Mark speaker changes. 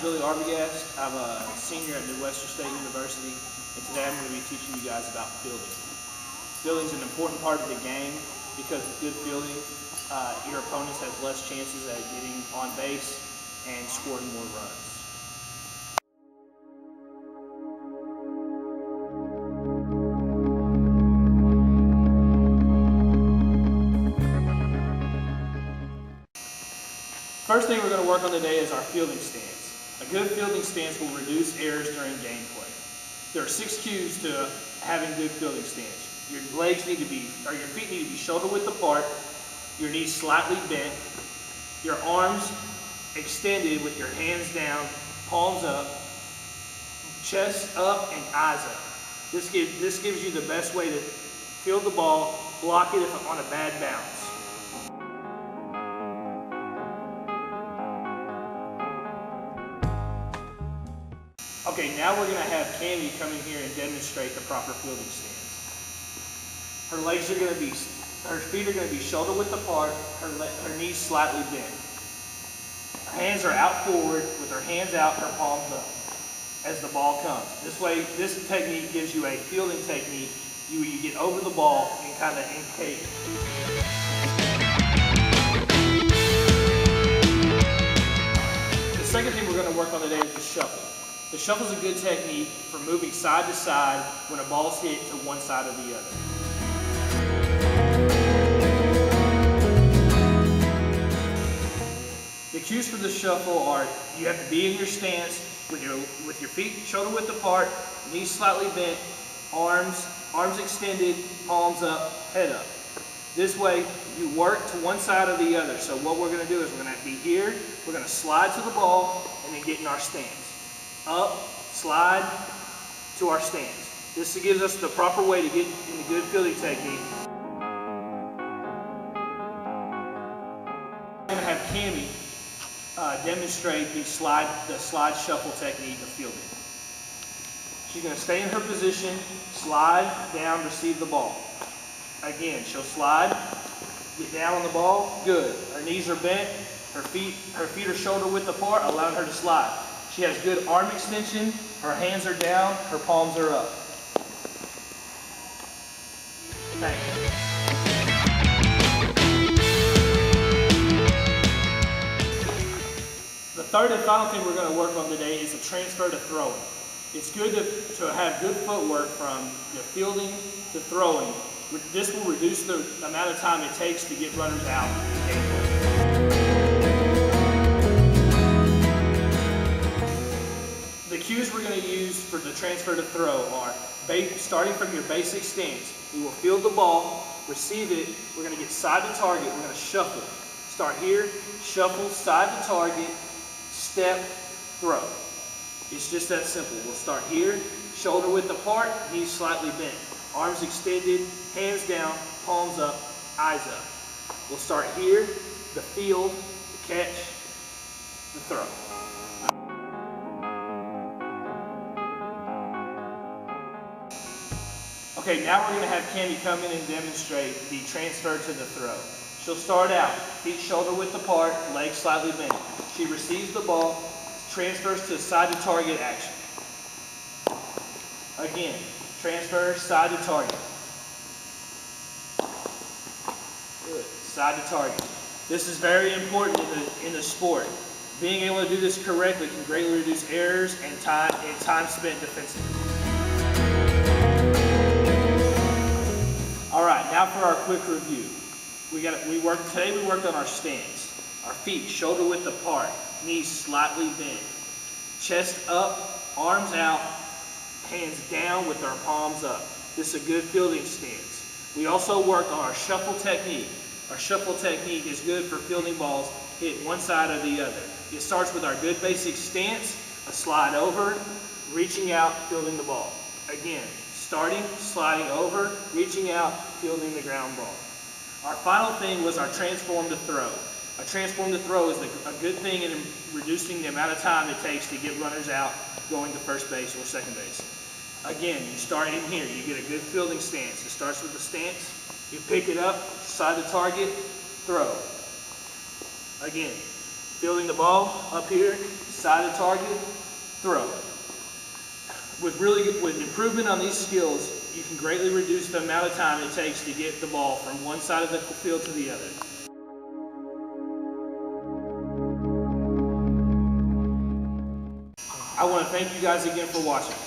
Speaker 1: Billy Arbogast. I'm a senior at New Western State University, and today I'm going to be teaching you guys about fielding. Fielding is an important part of the game because with good fielding, your opponent has less chances at getting on base and scoring more runs. First thing we're going to work on today is our fielding stance. A good fielding stance will reduce errors during gameplay. There are 6 cues to having good fielding stance. Your feet need to be shoulder width apart, your knees slightly bent, your arms extended with your hands down, palms up, chest up, and eyes up. This gives you the best way to field the ball, block it if on a bad bounce. Okay, now we're going to have Cami come in here and demonstrate the proper fielding stance. Her feet are going to be shoulder width apart, her knees slightly bent. Her hands are out forward with her hands out, her palms up as the ball comes. This way, this technique gives you a fielding technique. You get over the ball and kind of encase it. The second thing we're going to work on today is the shuffle. The shuffle is a good technique for moving side to side when a ball's hit to one side or the other. The cues for the shuffle are you have to be in your stance with your feet shoulder width apart, knees slightly bent, arms extended, palms up, head up. This way you work to one side or the other. So what we're going to do is we're going to be here, we're going to slide to the ball, and then get in our stance. Up, slide to our stance. This gives us the proper way to get in the good fielding technique. I'm going to have Cami demonstrate the slide shuffle technique of fielding. She's going to stay in her position, slide down, receive the ball. Again, she'll slide, get down on the ball, good. Her knees are bent, her feet are shoulder width apart, allowing her to slide. She has good arm extension, her hands are down, her palms are up. Thank you. The third and final thing we're going to work on today is the transfer to throwing. It's good to have good footwork from your fielding to throwing. This will reduce the amount of time it takes to get runners out in gameplay. The cues we're going to use for the transfer to throw are starting from your basic stance. We will field the ball, receive it, we're going to get side to target, we're going to shuffle. Start here, shuffle, side to target, step, throw. It's just that simple. We'll start here, shoulder width apart, knees slightly bent, arms extended, hands down, palms up, eyes up. We'll start here, the field, the catch, the throw. Okay, now we're going to have Cami come in and demonstrate the transfer to the throw. She'll start out, feet shoulder width apart, legs slightly bent. She receives the ball, transfers to side to target action. Again, transfer, side to target. Good, side to target. This is very important in the sport. Being able to do this correctly can greatly reduce errors and time spent defensively. All right, now for our quick review. Today we worked on our stance. Our feet shoulder width apart, knees slightly bent, chest up, arms out, hands down with our palms up. This is a good fielding stance. We also worked on our shuffle technique. Our shuffle technique is good for fielding balls hit one side or the other. It starts with our good basic stance, a slide over, reaching out, fielding the ball. Again, starting, sliding over, reaching out, fielding the ground ball. Our final thing was our transform to throw. A transform to throw is a good thing in reducing the amount of time it takes to get runners out going to first base or second base. Again, you start in here, you get a good fielding stance. It starts with the stance, you pick it up, side to target, throw. Again, fielding the ball up here, inside the target, throw. With improvement on these skills, you can greatly reduce the amount of time it takes to get the ball from one side of the field to the other. I want to thank you guys again for watching.